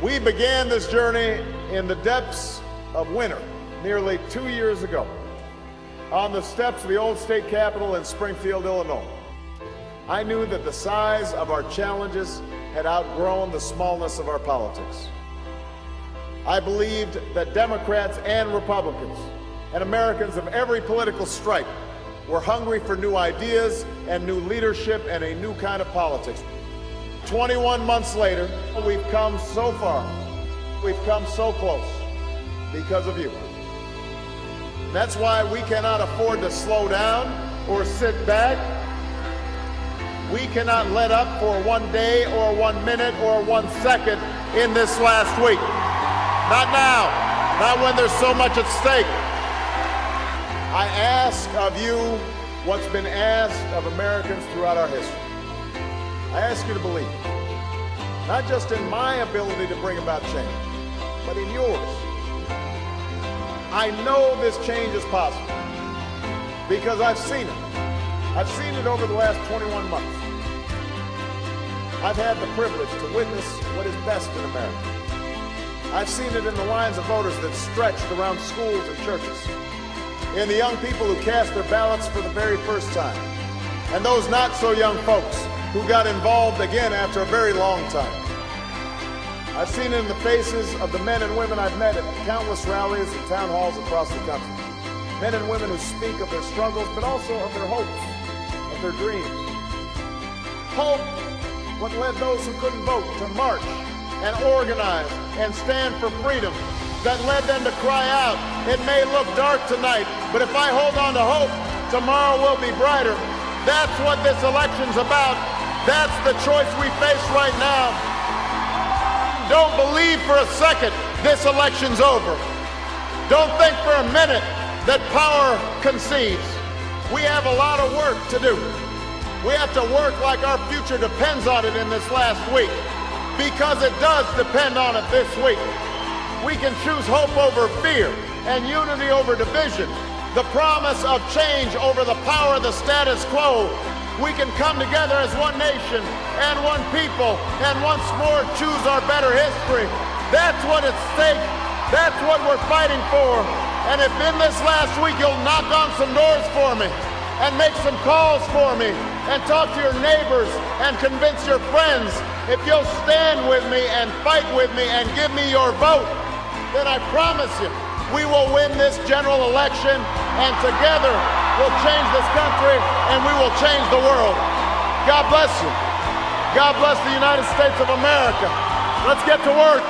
We began this journey in the depths of winter nearly 2 years ago on the steps of the old state capitol in Springfield, Illinois. I knew that the size of our challenges had outgrown the smallness of our politics. I believed that Democrats and Republicans and Americans of every political stripe were hungry for new ideas and new leadership and a new kind of politics. 21 months later, we've come so far. We've come so close because of you. That's why we cannot afford to slow down or sit back. We cannot let up for 1 day or 1 minute or 1 second in this last week. Not now, not when there's so much at stake. I ask of you what's been asked of Americans throughout our history. I ask you to believe, not just in my ability to bring about change, but in yours. I know this change is possible because I've seen it. I've seen it over the last 21 months. I've had the privilege to witness what is best in America. I've seen it in the lines of voters that stretched around schools and churches, in the young people who cast their ballots for the very first time, and those not so young folks who got involved again after a very long time. I've seen it in the faces of the men and women I've met at countless rallies and town halls across the country. Men and women who speak of their struggles, but also of their hopes, of their dreams. Hope, what led those who couldn't vote to march and organize and stand for freedom, that led them to cry out, it may look dark tonight, but if I hold on to hope, tomorrow will be brighter. That's what this election's about. That's the choice we face right now. Don't believe for a second this election's over. Don't think for a minute that power concedes. We have a lot of work to do. We have to work like our future depends on it in this last week, because it does depend on it this week. We can choose hope over fear and unity over division, the promise of change over the power of the status quo. We can come together as one nation and one people and once more choose our better history. That's what at stake. That's what we're fighting for. And if in this last week you'll knock on some doors for me and make some calls for me and talk to your neighbors and convince your friends, if you'll stand with me and fight with me and give me your vote, then I promise you we will win this general election, and together we'll change this country and we will change the world. God bless you. God bless the United States of America. Let's get to work.